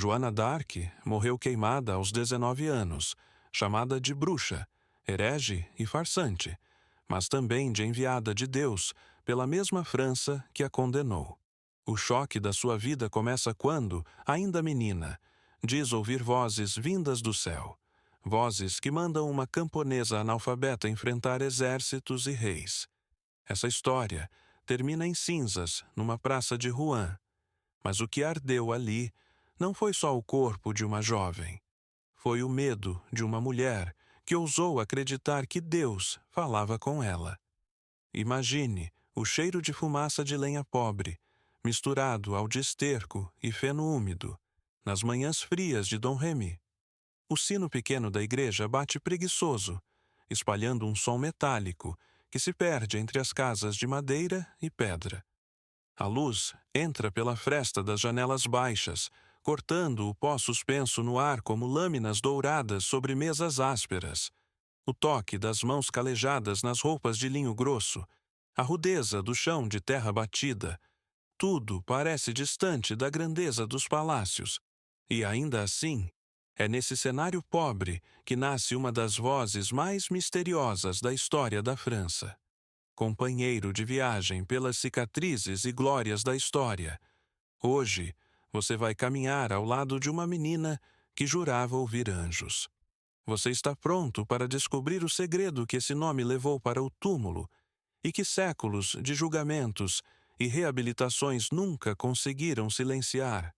Joana d'Arc morreu queimada aos 19 anos, chamada de bruxa, herege e farsante, mas também de enviada de Deus pela mesma França que a condenou. O choque da sua vida começa quando, ainda menina, diz ouvir vozes vindas do céu, vozes que mandam uma camponesa analfabeta enfrentar exércitos e reis. Essa história termina em cinzas numa praça de Rouen, mas o que ardeu ali não foi só o corpo de uma jovem. Foi o medo de uma mulher que ousou acreditar que Deus falava com ela. Imagine o cheiro de fumaça de lenha pobre, misturado ao de esterco e feno úmido, nas manhãs frias de Dom Remy. O sino pequeno da igreja bate preguiçoso, espalhando um som metálico que se perde entre as casas de madeira e pedra. A luz entra pela fresta das janelas baixas, cortando o pó suspenso no ar como lâminas douradas sobre mesas ásperas. O toque das mãos calejadas nas roupas de linho grosso, a rudeza do chão de terra batida, tudo parece distante da grandeza dos palácios. E ainda assim, é nesse cenário pobre que nasce uma das vozes mais misteriosas da história da França. Companheiro de viagem pelas cicatrizes e glórias da história, hoje você vai caminhar ao lado de uma menina que jurava ouvir anjos. Você está pronto para descobrir o segredo que esse nome levou para o túmulo e que séculos de julgamentos e reabilitações nunca conseguiram silenciar.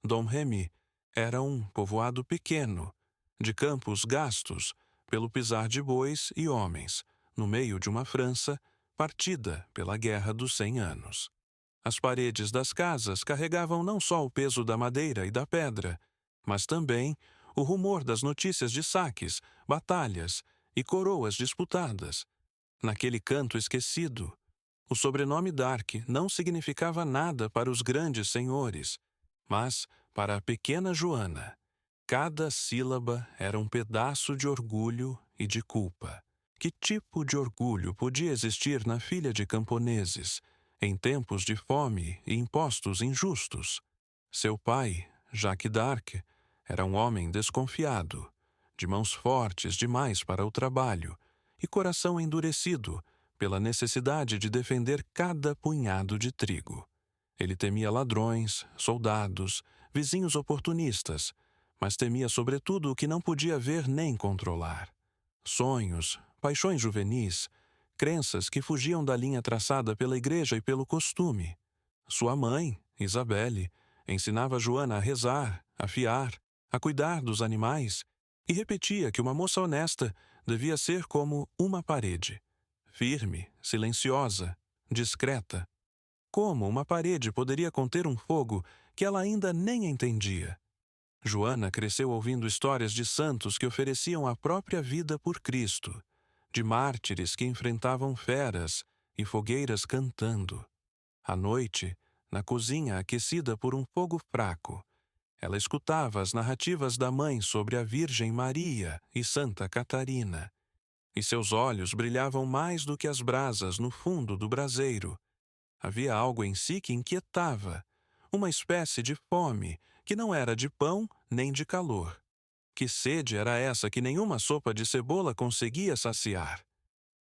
Dom Remy era um povoado pequeno, de campos gastos pelo pisar de bois e homens, no meio de uma França partida pela Guerra dos 100 Anos. As paredes das casas carregavam não só o peso da madeira e da pedra, mas também o rumor das notícias de saques, batalhas e coroas disputadas. Naquele canto esquecido, o sobrenome d'Arc não significava nada para os grandes senhores, mas para a pequena Joana, cada sílaba era um pedaço de orgulho e de culpa. Que tipo de orgulho podia existir na filha de camponeses, em tempos de fome e impostos injustos? Seu pai, Jacques d'Arc, era um homem desconfiado, de mãos fortes demais para o trabalho e coração endurecido pela necessidade de defender cada punhado de trigo. Ele temia ladrões, soldados, vizinhos oportunistas, mas temia sobretudo o que não podia ver nem controlar. Sonhos, paixões juvenis, crenças que fugiam da linha traçada pela igreja e pelo costume. Sua mãe, Isabelle, ensinava Joana a rezar, a fiar, a cuidar dos animais e repetia que uma moça honesta devia ser como uma parede, firme, silenciosa, discreta. Como uma parede poderia conter um fogo que ela ainda nem entendia? Joana cresceu ouvindo histórias de santos que ofereciam a própria vida por Cristo, de mártires que enfrentavam feras e fogueiras cantando. À noite, na cozinha aquecida por um fogo fraco, ela escutava as narrativas da mãe sobre a Virgem Maria e Santa Catarina, e seus olhos brilhavam mais do que as brasas no fundo do braseiro. Havia algo em si que inquietava, uma espécie de fome que não era de pão nem de calor. Que sede era essa que nenhuma sopa de cebola conseguia saciar?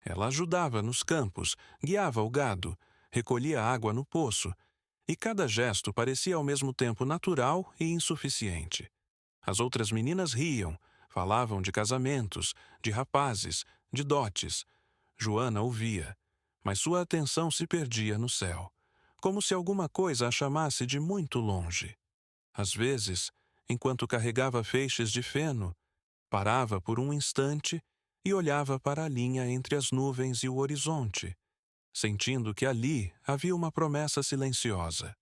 Ela ajudava nos campos, guiava o gado, recolhia água no poço, e cada gesto parecia ao mesmo tempo natural e insuficiente. As outras meninas riam, falavam de casamentos, de rapazes, de dotes. Joana ouvia, mas sua atenção se perdia no céu, como se alguma coisa a chamasse de muito longe. Às vezes, enquanto carregava feixes de feno, parava por um instante e olhava para a linha entre as nuvens e o horizonte, sentindo que ali havia uma promessa silenciosa.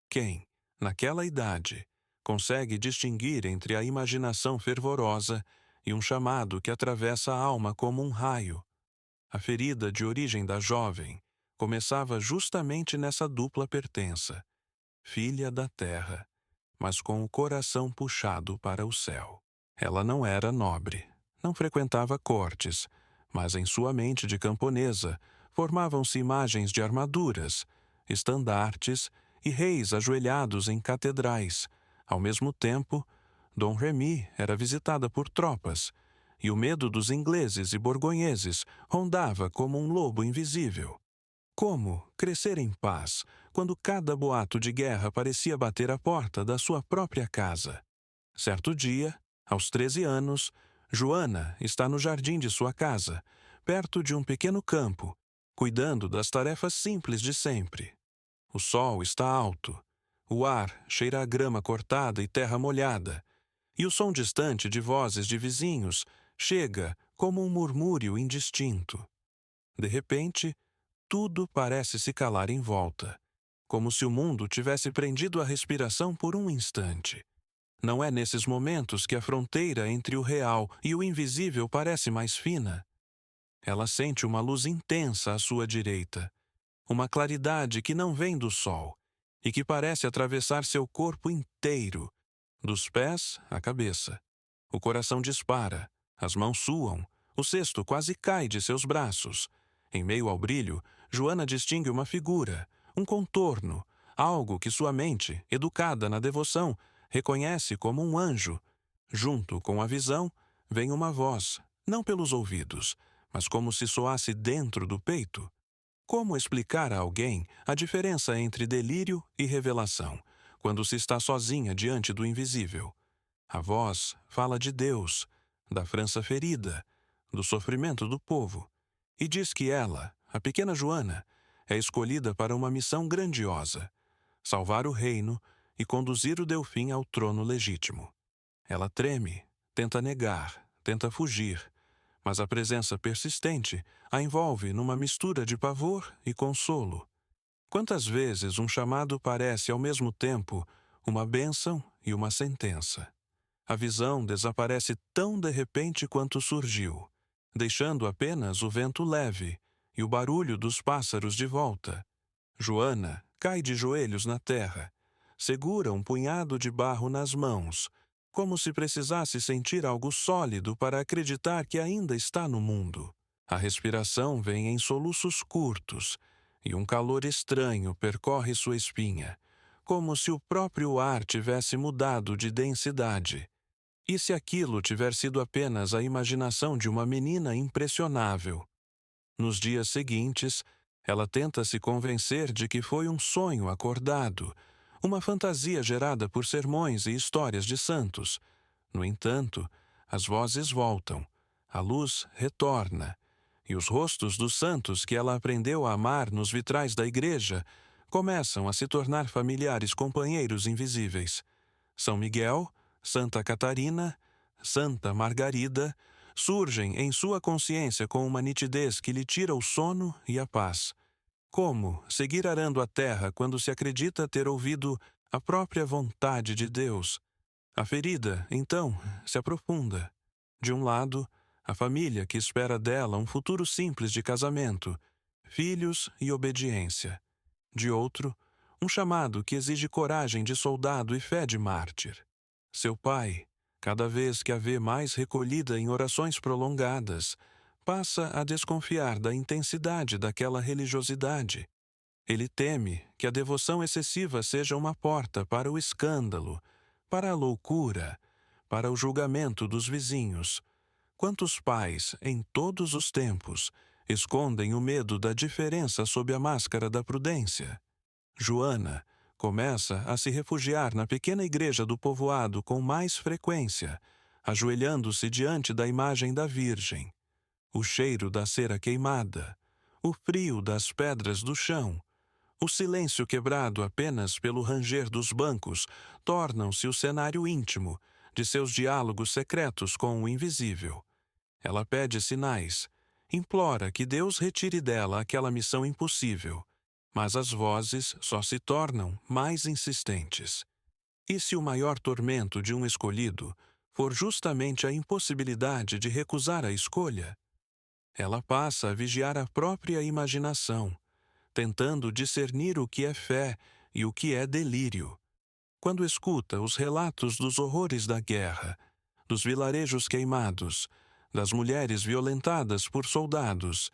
Quem, naquela idade, consegue distinguir entre a imaginação fervorosa e um chamado que atravessa a alma como um raio? A ferida de origem da jovem começava justamente nessa dupla pertença, filha da terra, mas com o coração puxado para o céu. Ela não era nobre, não frequentava cortes, mas em sua mente de camponesa formavam-se imagens de armaduras, estandartes e reis ajoelhados em catedrais, Ao mesmo tempo, Dom Remy era visitada por tropas, e o medo dos ingleses e borgonheses rondava como um lobo invisível. Como crescer em paz quando cada boato de guerra parecia bater à porta da sua própria casa? Certo dia, aos 13 anos, Joana está no jardim de sua casa, perto de um pequeno campo, cuidando das tarefas simples de sempre. O sol está alto, o ar cheira a grama cortada e terra molhada, e o som distante de vozes de vizinhos chega como um murmúrio indistinto. De repente, tudo parece se calar em volta, como se o mundo tivesse prendido a respiração por um instante. Não é nesses momentos que a fronteira entre o real e o invisível parece mais fina. Ela sente uma luz intensa à sua direita, uma claridade que não vem do sol e que parece atravessar seu corpo inteiro, dos pés à cabeça. O coração dispara, as mãos suam, o cesto quase cai de seus braços. Em meio ao brilho, Joana distingue uma figura, um contorno, algo que sua mente, educada na devoção, reconhece como um anjo. Junto com a visão, vem uma voz, não pelos ouvidos, mas como se soasse dentro do peito. Como explicar a alguém a diferença entre delírio e revelação, quando se está sozinha diante do invisível? A voz fala de Deus, da França ferida, do sofrimento do povo, e diz que ela, a pequena Joana, é escolhida para uma missão grandiosa: salvar o reino e conduzir o Delfim ao trono legítimo. Ela treme, tenta negar, tenta fugir, mas a presença persistente a envolve numa mistura de pavor e consolo. Quantas vezes um chamado parece ao mesmo tempo uma bênção e uma sentença? A visão desaparece tão de repente quanto surgiu, deixando apenas o vento leve e o barulho dos pássaros de volta. Joana cai de joelhos na terra, segura um punhado de barro nas mãos, como se precisasse sentir algo sólido para acreditar que ainda está no mundo. A respiração vem em soluços curtos, e um calor estranho percorre sua espinha, como se o próprio ar tivesse mudado de densidade. E se aquilo tiver sido apenas a imaginação de uma menina impressionável? Nos dias seguintes, ela tenta se convencer de que foi um sonho acordado, uma fantasia gerada por sermões e histórias de santos. No entanto, as vozes voltam, a luz retorna, e os rostos dos santos que ela aprendeu a amar nos vitrais da igreja começam a se tornar familiares companheiros invisíveis. São Miguel, Santa Catarina, Santa Margarida surgem em sua consciência com uma nitidez que lhe tira o sono e a paz. Como seguir arando a terra quando se acredita ter ouvido a própria vontade de Deus? A ferida, então, se aprofunda. De um lado, a família que espera dela um futuro simples de casamento, filhos e obediência. De outro, um chamado que exige coragem de soldado e fé de mártir. Seu pai, cada vez que a vê mais recolhida em orações prolongadas, passa a desconfiar da intensidade daquela religiosidade. Ele teme que a devoção excessiva seja uma porta para o escândalo, para a loucura, para o julgamento dos vizinhos. Quantos pais, em todos os tempos, escondem o medo da diferença sob a máscara da prudência? Joana começa a se refugiar na pequena igreja do povoado com mais frequência, ajoelhando-se diante da imagem da Virgem. O cheiro da cera queimada, o frio das pedras do chão, o silêncio quebrado apenas pelo ranger dos bancos tornam-se o cenário íntimo de seus diálogos secretos com o invisível. Ela pede sinais, implora que Deus retire dela aquela missão impossível, mas as vozes só se tornam mais insistentes. E se o maior tormento de um escolhido for justamente a impossibilidade de recusar a escolha? Ela passa a vigiar a própria imaginação, tentando discernir o que é fé e o que é delírio. Quando escuta os relatos dos horrores da guerra, dos vilarejos queimados, das mulheres violentadas por soldados,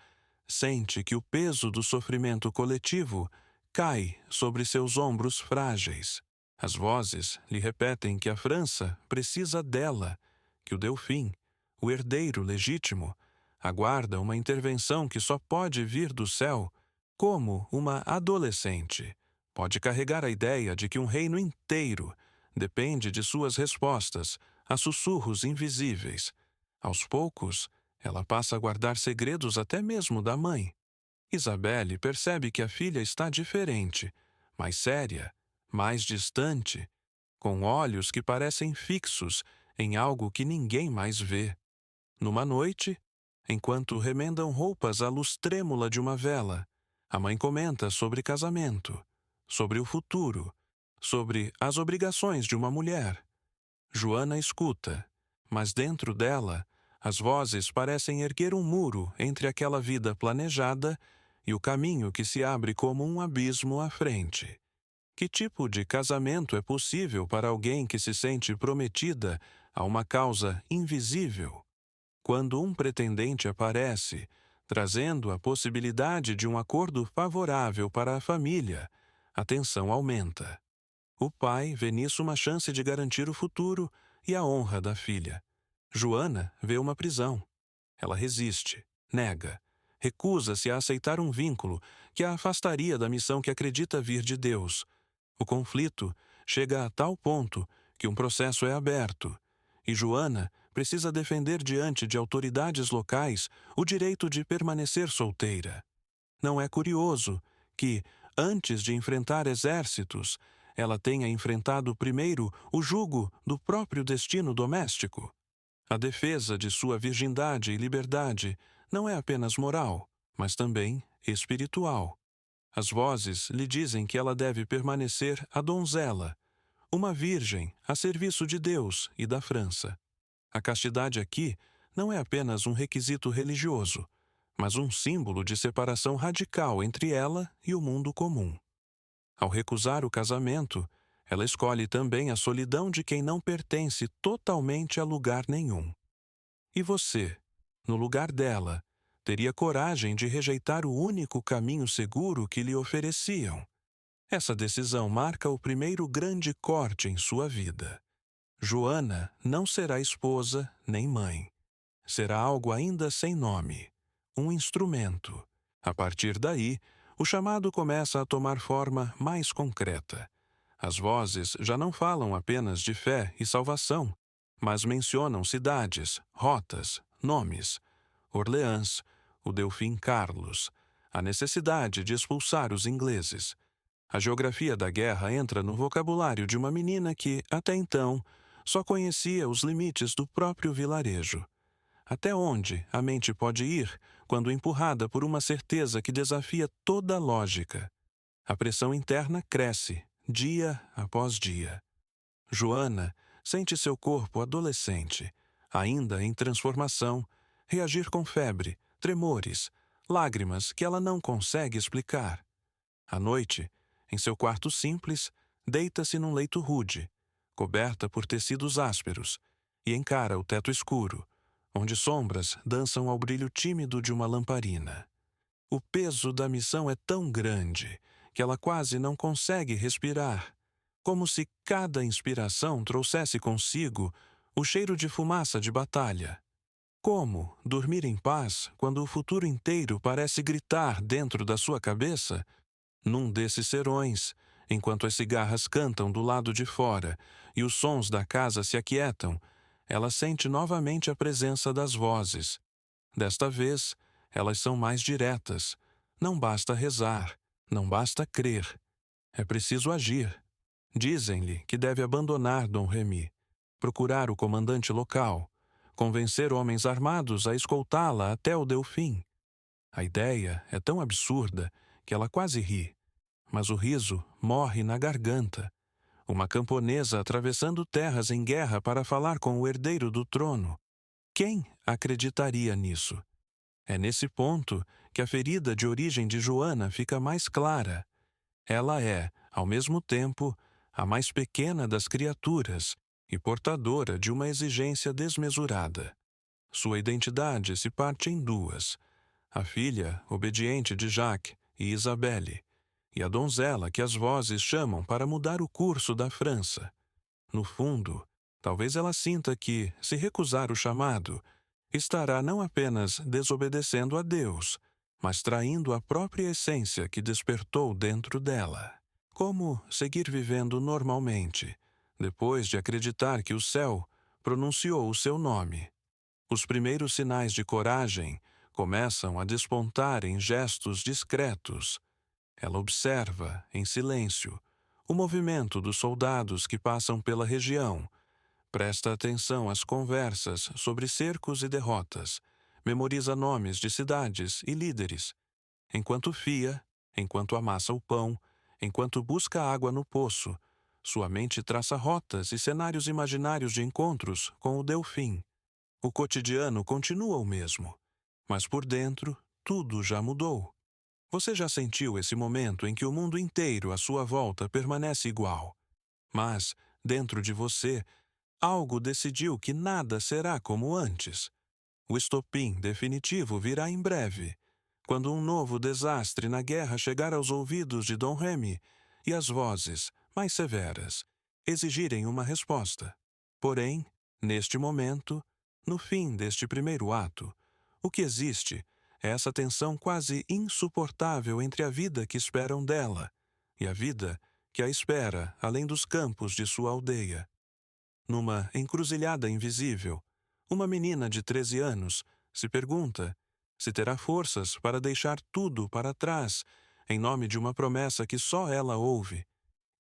sente que o peso do sofrimento coletivo cai sobre seus ombros frágeis. As vozes lhe repetem que a França precisa dela, que o Delfim, o herdeiro legítimo, aguarda uma intervenção que só pode vir do céu, como uma adolescente pode carregar a ideia de que um reino inteiro depende de suas respostas a sussurros invisíveis. Aos poucos, ela passa a guardar segredos até mesmo da mãe. Isabelle percebe que a filha está diferente, mais séria, mais distante, com olhos que parecem fixos em algo que ninguém mais vê. Numa noite, enquanto remendam roupas à luz trêmula de uma vela, a mãe comenta sobre casamento, sobre o futuro, sobre as obrigações de uma mulher. Joana escuta, mas dentro dela, as vozes parecem erguer um muro entre aquela vida planejada e o caminho que se abre como um abismo à frente. Que tipo de casamento é possível para alguém que se sente prometida a uma causa invisível? Quando um pretendente aparece, trazendo a possibilidade de um acordo favorável para a família, a tensão aumenta. O pai vê nisso uma chance de garantir o futuro e a honra da filha. Joana vê uma prisão. Ela resiste, nega, recusa-se a aceitar um vínculo que a afastaria da missão que acredita vir de Deus. O conflito chega a tal ponto que um processo é aberto, e Joana precisa defender diante de autoridades locais o direito de permanecer solteira. Não é curioso que, antes de enfrentar exércitos, ela tenha enfrentado primeiro o jugo do próprio destino doméstico? A defesa de sua virgindade e liberdade não é apenas moral, mas também espiritual. As vozes lhe dizem que ela deve permanecer a donzela, uma virgem a serviço de Deus e da França. A castidade aqui não é apenas um requisito religioso, mas um símbolo de separação radical entre ela e o mundo comum. Ao recusar o casamento, ela escolhe também a solidão de quem não pertence totalmente a lugar nenhum. E você, no lugar dela, teria coragem de rejeitar o único caminho seguro que lhe ofereciam? Essa decisão marca o primeiro grande corte em sua vida. Joana não será esposa nem mãe. Será algo ainda sem nome, um instrumento. A partir daí, o chamado começa a tomar forma mais concreta. As vozes já não falam apenas de fé e salvação, mas mencionam cidades, rotas, nomes. Orleans, o Delfim Carlos, a necessidade de expulsar os ingleses. A geografia da guerra entra no vocabulário de uma menina que, até então, só conhecia os limites do próprio vilarejo. Até onde a mente pode ir quando empurrada por uma certeza que desafia toda a lógica? A pressão interna cresce, dia após dia. Joana sente seu corpo adolescente, ainda em transformação, reagir com febre, tremores, lágrimas que ela não consegue explicar. À noite, em seu quarto simples, deita-se num leito rude, coberta por tecidos ásperos, e encara o teto escuro, onde sombras dançam ao brilho tímido de uma lamparina. O peso da missão é tão grande que ela quase não consegue respirar, como se cada inspiração trouxesse consigo o cheiro de fumaça de batalha. Como dormir em paz quando o futuro inteiro parece gritar dentro da sua cabeça? Num desses serões, enquanto as cigarras cantam do lado de fora e os sons da casa se aquietam, ela sente novamente a presença das vozes. Desta vez, elas são mais diretas. Não basta rezar, não basta crer. É preciso agir. Dizem-lhe que deve abandonar Dom Remy, procurar o comandante local, convencer homens armados a escoltá-la até o Delfim. A ideia é tão absurda que ela quase ri, mas o riso morre na garganta. Uma camponesa atravessando terras em guerra para falar com o herdeiro do trono. Quem acreditaria nisso? É nesse ponto que a ferida de origem de Joana fica mais clara. Ela é, ao mesmo tempo, a mais pequena das criaturas e portadora de uma exigência desmesurada. Sua identidade se parte em duas: a filha obediente de Jacques e Isabelle, e a donzela que as vozes chamam para mudar o curso da França. No fundo, talvez ela sinta que, se recusar o chamado, estará não apenas desobedecendo a Deus, mas traindo a própria essência que despertou dentro dela. Como seguir vivendo normalmente, depois de acreditar que o céu pronunciou o seu nome? Os primeiros sinais de coragem começam a despontar em gestos discretos. Ela observa, em silêncio, o movimento dos soldados que passam pela região. Presta atenção às conversas sobre cercos e derrotas. Memoriza nomes de cidades e líderes. Enquanto fia, enquanto amassa o pão, enquanto busca água no poço, sua mente traça rotas e cenários imaginários de encontros com o Delfim. O cotidiano continua o mesmo, mas por dentro tudo já mudou. Você já sentiu esse momento em que o mundo inteiro à sua volta permanece igual, mas, dentro de você, algo decidiu que nada será como antes? O estopim definitivo virá em breve, quando um novo desastre na guerra chegar aos ouvidos de Dom Remy e as vozes, mais severas, exigirem uma resposta. Porém, neste momento, no fim deste primeiro ato, o que existe é essa tensão quase insuportável entre a vida que esperam dela e a vida que a espera além dos campos de sua aldeia. Numa encruzilhada invisível, uma menina de 13 anos se pergunta se terá forças para deixar tudo para trás em nome de uma promessa que só ela ouve.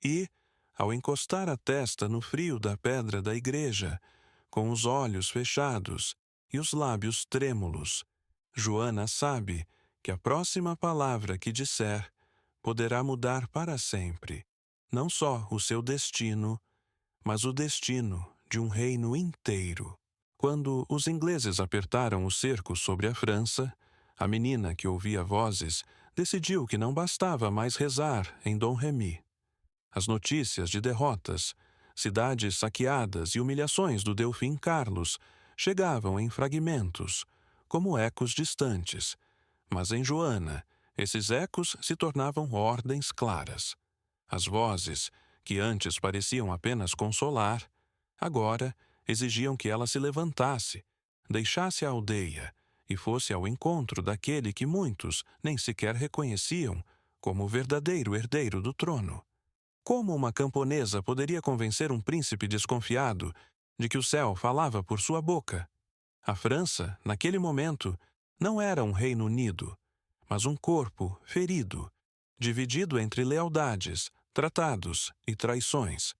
E, ao encostar a testa no frio da pedra da igreja, com os olhos fechados e os lábios trêmulos, Joana sabe que a próxima palavra que disser poderá mudar para sempre, não só o seu destino, mas o destino de um reino inteiro. Quando os ingleses apertaram o cerco sobre a França, a menina que ouvia vozes decidiu que não bastava mais rezar em Dom Remy. As notícias de derrotas, cidades saqueadas e humilhações do Delfim Carlos chegavam em fragmentos, como ecos distantes, mas em Joana, esses ecos se tornavam ordens claras. As vozes, que antes pareciam apenas consolar, agora exigiam que ela se levantasse, deixasse a aldeia e fosse ao encontro daquele que muitos nem sequer reconheciam como o verdadeiro herdeiro do trono. Como uma camponesa poderia convencer um príncipe desconfiado de que o céu falava por sua boca? A França, naquele momento, não era um reino unido, mas um corpo ferido, dividido entre lealdades, tratados e traições.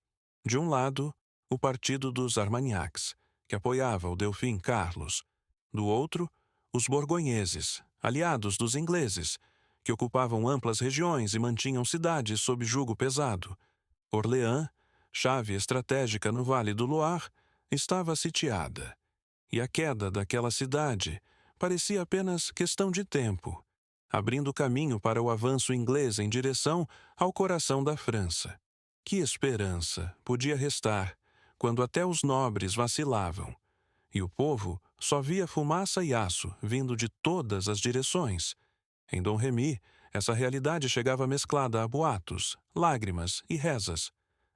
De um lado, o partido dos Armagnacs, que apoiava o Delfim Carlos. Do outro, os borgonheses, aliados dos ingleses, que ocupavam amplas regiões e mantinham cidades sob jugo pesado. Orleans, chave estratégica no Vale do Loire, estava sitiada. E a queda daquela cidade parecia apenas questão de tempo, abrindo caminho para o avanço inglês em direção ao coração da França. Que esperança podia restar quando até os nobres vacilavam, e o povo só via fumaça e aço vindo de todas as direções? Em Dom Remy, essa realidade chegava mesclada a boatos, lágrimas e rezas.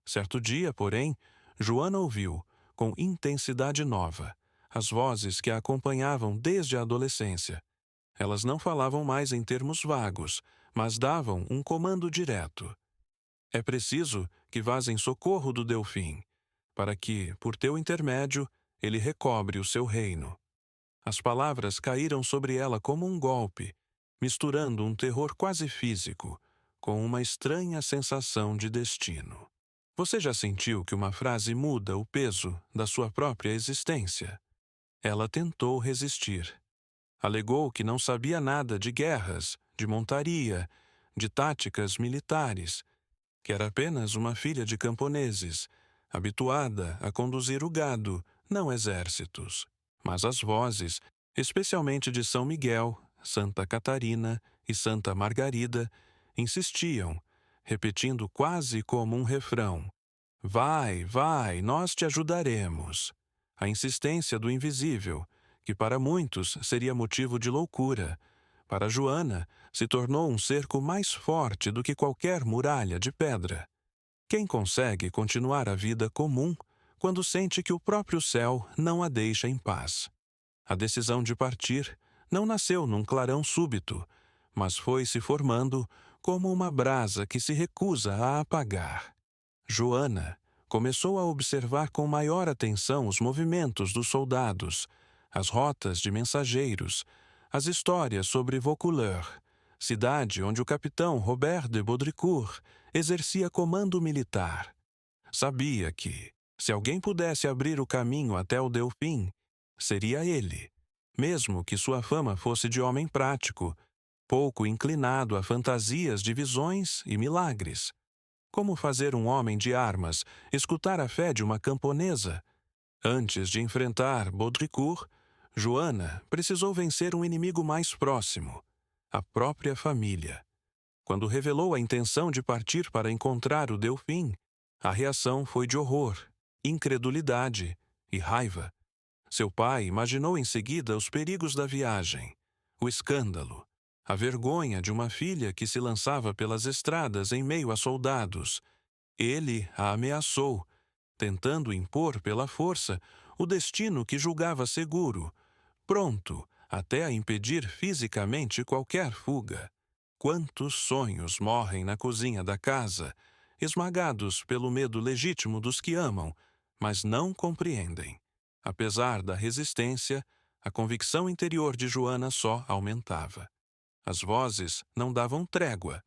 Certo dia, porém, Joana ouviu, com intensidade nova, as vozes que a acompanhavam desde a adolescência. Elas não falavam mais em termos vagos, mas davam um comando direto. É preciso que vás em socorro do Delfim, para que, por teu intermédio, ele recobre o seu reino. As palavras caíram sobre ela como um golpe, misturando um terror quase físico com uma estranha sensação de destino. Você já sentiu que uma frase muda o peso da sua própria existência? Ela tentou resistir. Alegou que não sabia nada de guerras, de montaria, de táticas militares, que era apenas uma filha de camponeses, habituada a conduzir o gado, não exércitos. Mas as vozes, especialmente de São Miguel, Santa Catarina e Santa Margarida, insistiam, repetindo quase como um refrão: Vai, vai, nós te ajudaremos. A insistência do invisível, que para muitos seria motivo de loucura, Para Joana, se tornou um cerco mais forte do que qualquer muralha de pedra. Quem consegue continuar a vida comum quando sente que o próprio céu não a deixa em paz? A decisão de partir não nasceu num clarão súbito, mas foi se formando como uma brasa que se recusa a apagar. Joana começou a observar com maior atenção os movimentos dos soldados, as rotas de mensageiros, as histórias sobre Vaucouleurs, cidade onde o capitão Robert de Baudricourt exercia comando militar. Sabia que, se alguém pudesse abrir o caminho até o Delfim, seria ele, mesmo que sua fama fosse de homem prático, pouco inclinado a fantasias de visões e milagres. Como fazer um homem de armas escutar a fé de uma camponesa? Antes de enfrentar Baudricourt, Joana precisou vencer um inimigo mais próximo, a própria família. Quando revelou a intenção de partir para encontrar o Delfim, a reação foi de horror, incredulidade e raiva. Seu pai imaginou em seguida os perigos da viagem, o escândalo, a vergonha de uma filha que se lançava pelas estradas em meio a soldados. Ele a ameaçou, tentando impor pela força o destino que julgava seguro, pronto até a impedir fisicamente qualquer fuga. Quantos sonhos morrem na cozinha da casa, esmagados pelo medo legítimo dos que amam, mas não compreendem. Apesar da resistência, a convicção interior de Joana só aumentava. As vozes não davam trégua,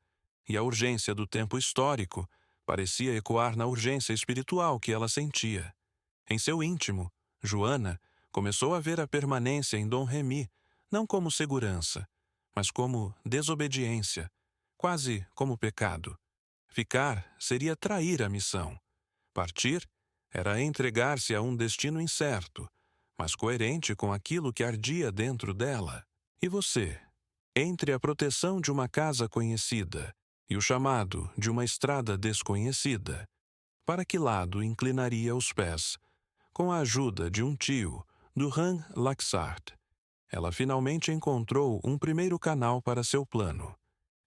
e a urgência do tempo histórico parecia ecoar na urgência espiritual que ela sentia. Em seu íntimo, Joana começou a ver a permanência em Dom Remy não como segurança, mas como desobediência, quase como pecado. Ficar seria trair a missão. Partir era entregar-se a um destino incerto, mas coerente com aquilo que ardia dentro dela. E você? Entre a proteção de uma casa conhecida e o chamado de uma estrada desconhecida, para que lado inclinaria os pés? Com a ajuda de um tio, Durand Laxart, ela finalmente encontrou um primeiro canal para seu plano.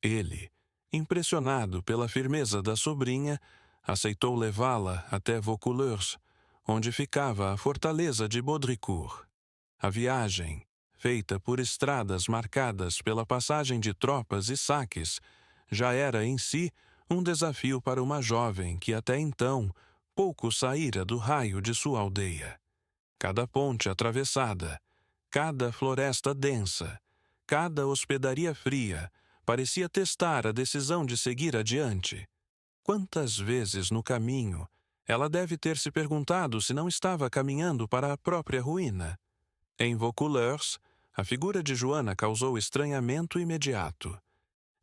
Ele, impressionado pela firmeza da sobrinha, aceitou levá-la até Vaucouleurs, onde ficava a fortaleza de Baudricourt. A viagem, feita por estradas marcadas pela passagem de tropas e saques, já era em si um desafio para uma jovem que até então pouco saíra do raio de sua aldeia. Cada ponte atravessada, cada floresta densa, cada hospedaria fria parecia testar a decisão de seguir adiante. Quantas vezes no caminho ela deve ter se perguntado se não estava caminhando para a própria ruína? Em Vaucouleurs, a figura de Joana causou estranhamento imediato.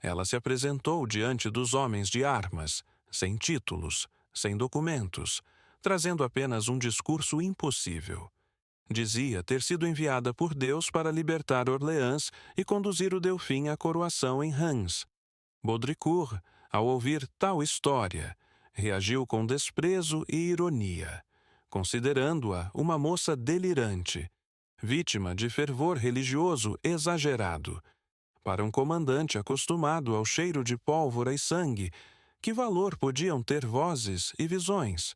Ela se apresentou diante dos homens de armas, sem títulos, sem documentos, trazendo apenas um discurso impossível. Dizia ter sido enviada por Deus para libertar Orleans e conduzir o Delfim à coroação em Reims. Baudricourt, ao ouvir tal história, reagiu com desprezo e ironia, considerando-a uma moça delirante, vítima de fervor religioso exagerado. Para um comandante acostumado ao cheiro de pólvora e sangue, que valor podiam ter vozes e visões?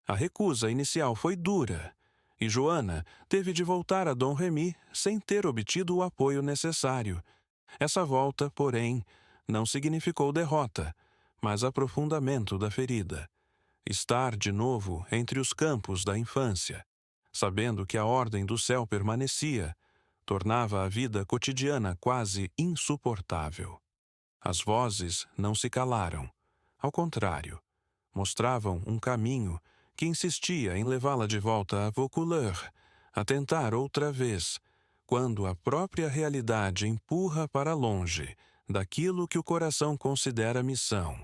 A recusa inicial foi dura, e Joana teve de voltar a Dom Remy sem ter obtido o apoio necessário. Essa volta, porém, não significou derrota, mas aprofundamento da ferida. Estar de novo entre os campos da infância, sabendo que a ordem do céu permanecia, tornava a vida cotidiana quase insuportável. As vozes não se calaram. Ao contrário, mostravam um caminho que insistia em levá-la de volta a Vaucouleurs, a tentar outra vez, quando a própria realidade empurra para longe daquilo que o coração considera missão.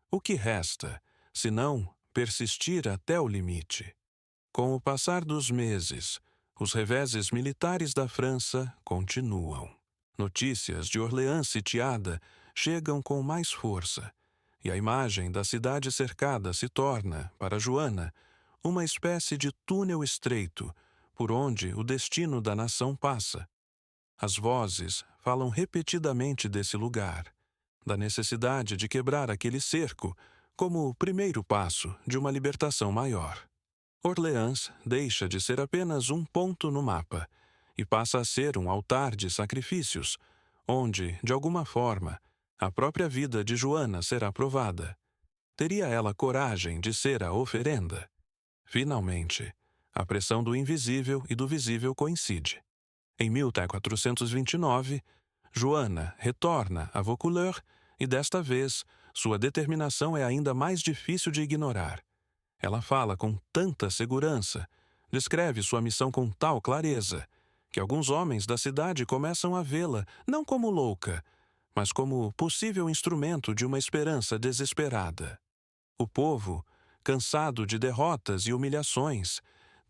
O que resta, senão persistir até o limite? Com o passar dos meses, os reveses militares da França continuam. Notícias de Orleans sitiada chegam com mais força, e a imagem da cidade cercada se torna, para Joana, uma espécie de túnel estreito por onde o destino da nação passa. As vozes falam repetidamente desse lugar, da necessidade de quebrar aquele cerco como o primeiro passo de uma libertação maior. Orleans deixa de ser apenas um ponto no mapa e passa a ser um altar de sacrifícios, onde, de alguma forma, a própria vida de Joana será provada. Teria ela coragem de ser a oferenda? Finalmente, a pressão do invisível e do visível coincide. Em 1429, Joana retorna a Vaucouleurs e, desta vez, sua determinação é ainda mais difícil de ignorar. Ela fala com tanta segurança, descreve sua missão com tal clareza, que alguns homens da cidade começam a vê-la não como louca, mas como possível instrumento de uma esperança desesperada. O povo, cansado de derrotas e humilhações,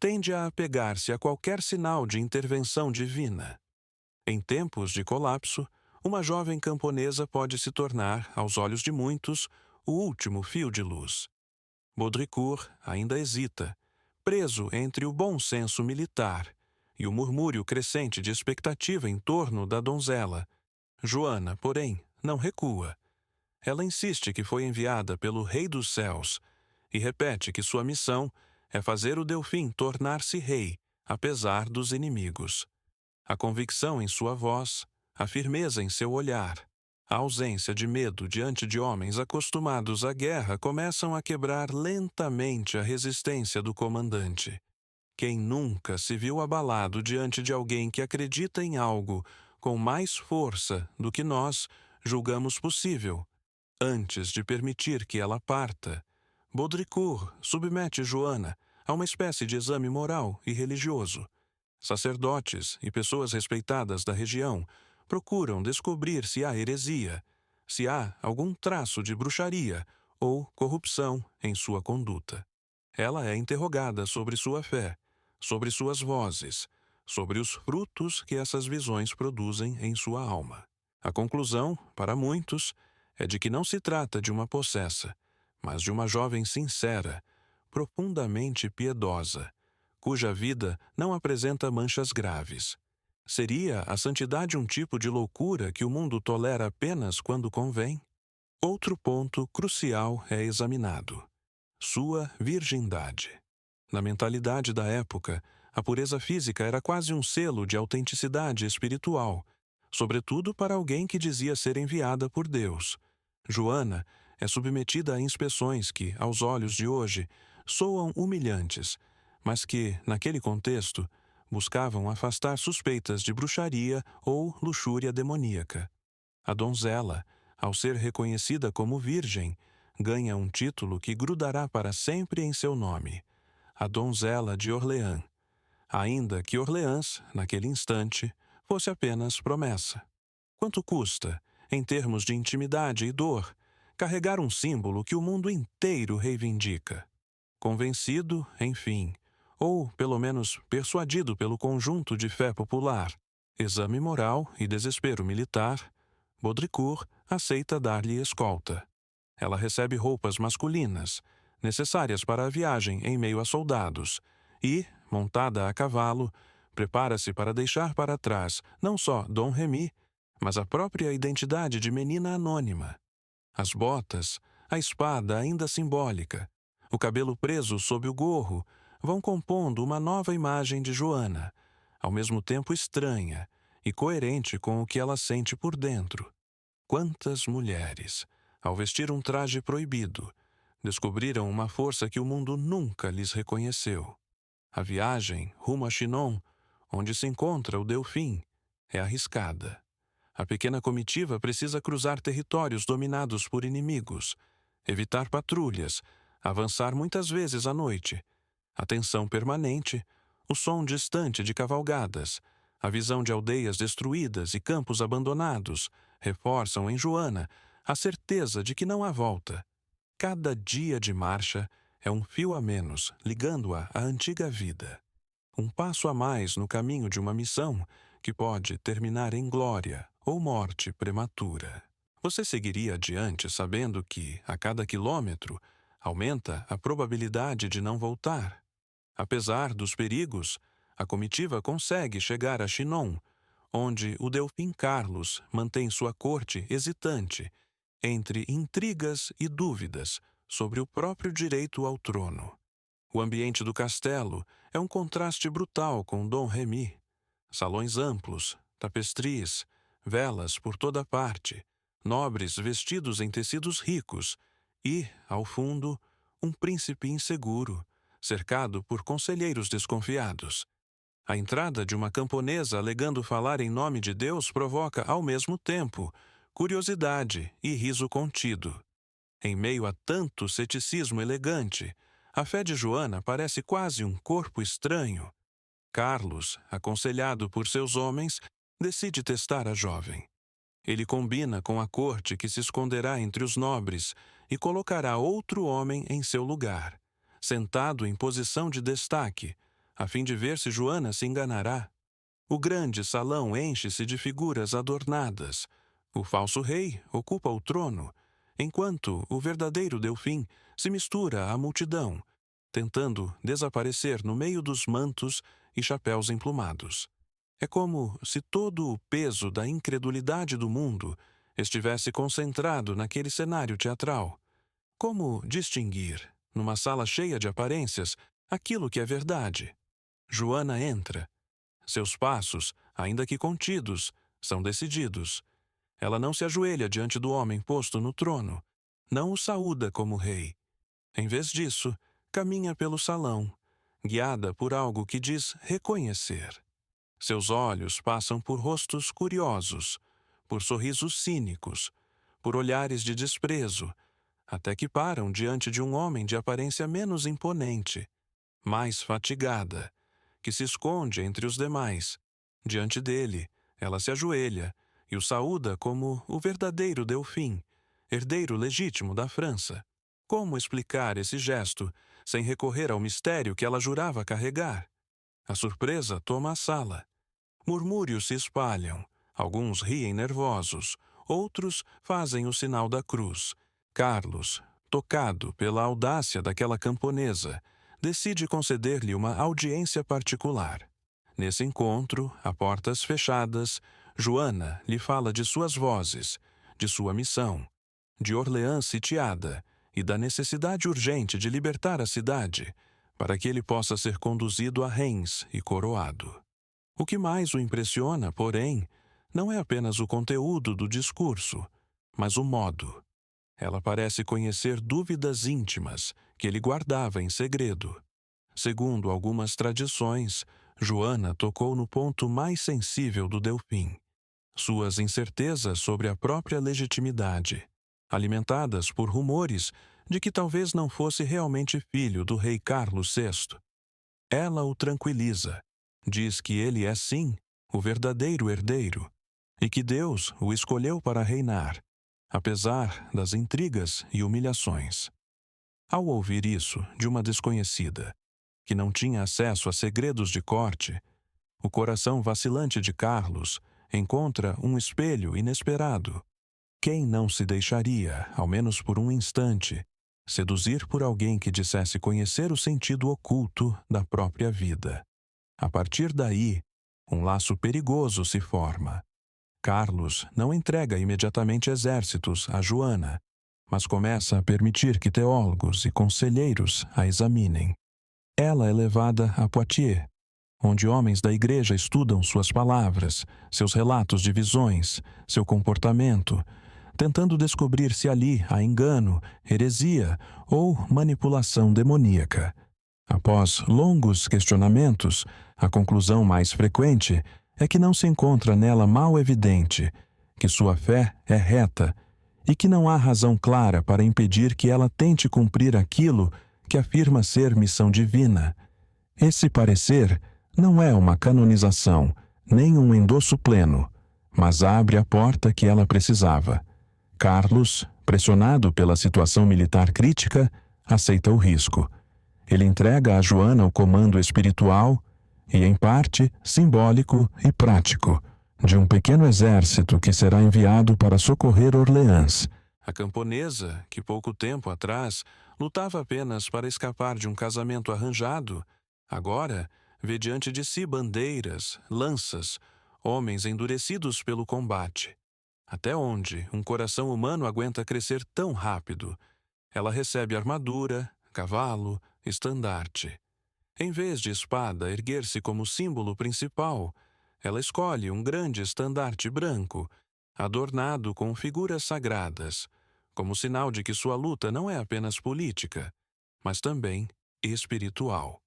tende a apegar-se a qualquer sinal de intervenção divina. Em tempos de colapso, uma jovem camponesa pode se tornar, aos olhos de muitos, o último fio de luz. Baudricourt ainda hesita, preso entre o bom senso militar e o murmúrio crescente de expectativa em torno da donzela. Joana, porém, não recua. Ela insiste que foi enviada pelo Rei dos Céus e repete que sua missão é fazer o Delfim tornar-se rei, apesar dos inimigos. A convicção em sua voz, a firmeza em seu olhar, a ausência de medo diante de homens acostumados à guerra começam a quebrar lentamente a resistência do comandante. Quem nunca se viu abalado diante de alguém que acredita em algo com mais força do que nós julgamos possível, antes de permitir que ela parta? Baudricourt submete Joana a uma espécie de exame moral e religioso. Sacerdotes e pessoas respeitadas da região procuram descobrir se há heresia, se há algum traço de bruxaria ou corrupção em sua conduta. Ela é interrogada sobre sua fé, sobre suas vozes, sobre os frutos que essas visões produzem em sua alma. A conclusão, para muitos, é de que não se trata de uma possessa, mas de uma jovem sincera, profundamente piedosa, cuja vida não apresenta manchas graves. Seria a santidade um tipo de loucura que o mundo tolera apenas quando convém? Outro ponto crucial é examinado: sua virgindade. Na mentalidade da época, a pureza física era quase um selo de autenticidade espiritual, sobretudo para alguém que dizia ser enviada por Deus. Joana é submetida a inspeções que, aos olhos de hoje, soam humilhantes, mas que, naquele contexto, buscavam afastar suspeitas de bruxaria ou luxúria demoníaca. A donzela, ao ser reconhecida como virgem, ganha um título que grudará para sempre em seu nome: a donzela de Orleans, ainda que Orleans, naquele instante, fosse apenas promessa. Quanto custa, em termos de intimidade e dor, carregar um símbolo que o mundo inteiro reivindica? Convencido, enfim, ou pelo menos persuadido pelo conjunto de fé popular, exame moral e desespero militar, Baudricourt aceita dar-lhe escolta. Ela recebe roupas masculinas, necessárias para a viagem em meio a soldados, e, montada a cavalo, prepara-se para deixar para trás não só Dom Remy, mas a própria identidade de menina anônima. As botas, a espada ainda simbólica, o cabelo preso sob o gorro, vão compondo uma nova imagem de Joana, ao mesmo tempo estranha e coerente com o que ela sente por dentro. Quantas mulheres, ao vestir um traje proibido, descobriram uma força que o mundo nunca lhes reconheceu. A viagem rumo a Chinon, onde se encontra o Delfim, é arriscada. A pequena comitiva precisa cruzar territórios dominados por inimigos, evitar patrulhas, avançar muitas vezes à noite. A tensão permanente, o som distante de cavalgadas, a visão de aldeias destruídas e campos abandonados reforçam em Joana a certeza de que não há volta. Cada dia de marcha é um fio a menos ligando-a à antiga vida. Um passo a mais no caminho de uma missão que pode terminar em glória ou morte prematura. Você seguiria adiante sabendo que, a cada quilômetro, aumenta a probabilidade de não voltar. Apesar dos perigos, a comitiva consegue chegar a Chinon, onde o Delfim Carlos mantém sua corte hesitante entre intrigas e dúvidas sobre o próprio direito ao trono. O ambiente do castelo é um contraste brutal com Dom Remy. Salões amplos, tapestries, velas por toda parte, nobres vestidos em tecidos ricos e, ao fundo, um príncipe inseguro, cercado por conselheiros desconfiados. A entrada de uma camponesa alegando falar em nome de Deus provoca, ao mesmo tempo, curiosidade e riso contido. Em meio a tanto ceticismo elegante, a fé de Joana parece quase um corpo estranho. Carlos, aconselhado por seus homens, decide testar a jovem. Ele combina com a corte que se esconderá entre os nobres e colocará outro homem em seu lugar, sentado em posição de destaque, a fim de ver se Joana se enganará. O grande salão enche-se de figuras adornadas. O falso rei ocupa o trono, enquanto o verdadeiro Delfim se mistura à multidão, tentando desaparecer no meio dos mantos e chapéus emplumados. É como se todo o peso da incredulidade do mundo estivesse concentrado naquele cenário teatral. Como distinguir, numa sala cheia de aparências, aquilo que é verdade? Joana entra. Seus passos, ainda que contidos, são decididos. Ela não se ajoelha diante do homem posto no trono, não o saúda como rei. Em vez disso, caminha pelo salão, guiada por algo que diz reconhecer. Seus olhos passam por rostos curiosos, por sorrisos cínicos, por olhares de desprezo, até que param diante de um homem de aparência menos imponente, mais fatigada, que se esconde entre os demais. Diante dele, ela se ajoelha e o saúda como o verdadeiro Delfim, herdeiro legítimo da França. Como explicar esse gesto sem recorrer ao mistério que ela jurava carregar? A surpresa toma a sala. Murmúrios se espalham. Alguns riem nervosos, outros fazem o sinal da cruz. Carlos, tocado pela audácia daquela camponesa, decide conceder-lhe uma audiência particular. Nesse encontro, a portas fechadas, Joana lhe fala de suas vozes, de sua missão, de Orleans sitiada e da necessidade urgente de libertar a cidade, para que ele possa ser conduzido a Reims e coroado. O que mais o impressiona, porém, não é apenas o conteúdo do discurso, mas o modo. Ela parece conhecer dúvidas íntimas que ele guardava em segredo. Segundo algumas tradições, Joana tocou no ponto mais sensível do Delfim: suas incertezas sobre a própria legitimidade, alimentadas por rumores de que talvez não fosse realmente filho do rei Carlos VI. Ela o tranquiliza. Diz que ele é, sim, o verdadeiro herdeiro, e que Deus o escolheu para reinar, apesar das intrigas e humilhações. Ao ouvir isso de uma desconhecida, que não tinha acesso a segredos de corte, o coração vacilante de Carlos encontra um espelho inesperado. Quem não se deixaria, ao menos por um instante, seduzir por alguém que dissesse conhecer o sentido oculto da própria vida? A partir daí, um laço perigoso se forma. Carlos não entrega imediatamente exércitos a Joana, mas começa a permitir que teólogos e conselheiros a examinem. Ela é levada a Poitiers, onde homens da igreja estudam suas palavras, seus relatos de visões, seu comportamento, tentando descobrir se ali há engano, heresia ou manipulação demoníaca. Após longos questionamentos, a conclusão mais frequente é que não se encontra nela mal evidente, que sua fé é reta e que não há razão clara para impedir que ela tente cumprir aquilo que afirma ser missão divina. Esse parecer não é uma canonização, nem um endosso pleno, mas abre a porta que ela precisava. Carlos, pressionado pela situação militar crítica, aceita o risco. Ele entrega a Joana o comando espiritual e, em parte, simbólico e prático, de um pequeno exército que será enviado para socorrer Orleans. A camponesa, que pouco tempo atrás lutava apenas para escapar de um casamento arranjado, agora vê diante de si bandeiras, lanças, homens endurecidos pelo combate. Até onde um coração humano aguenta crescer tão rápido? Ela recebe armadura, cavalo, estandarte. Em vez de espada erguer-se como símbolo principal, ela escolhe um grande estandarte branco, adornado com figuras sagradas, como sinal de que sua luta não é apenas política, mas também espiritual.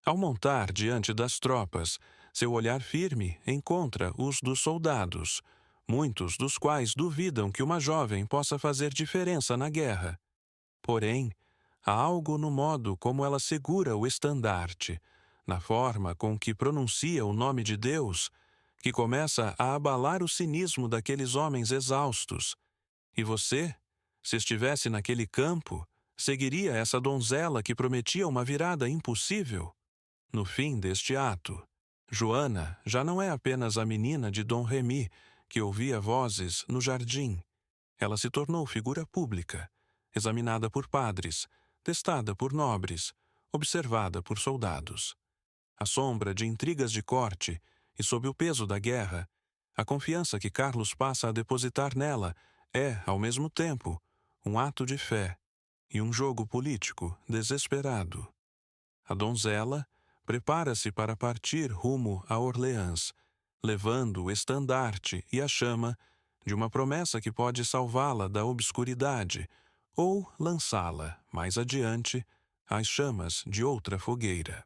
Ao montar diante das tropas, seu olhar firme encontra os dos soldados, muitos dos quais duvidam que uma jovem possa fazer diferença na guerra. Porém, há algo no modo como ela segura o estandarte, na forma com que pronuncia o nome de Deus, que começa a abalar o cinismo daqueles homens exaustos. E você, se estivesse naquele campo, seguiria essa donzela que prometia uma virada impossível? No fim deste ato, Joana já não é apenas a menina de Dom Remy, que ouvia vozes no jardim. Ela se tornou figura pública, examinada por padres, testada por nobres, observada por soldados. À sombra de intrigas de corte e sob o peso da guerra, a confiança que Carlos passa a depositar nela é, ao mesmo tempo, um ato de fé e um jogo político desesperado. A donzela prepara-se para partir rumo a Orleans, levando o estandarte e a chama de uma promessa que pode salvá-la da obscuridade ou lançá-la, mais adiante, às chamas de outra fogueira.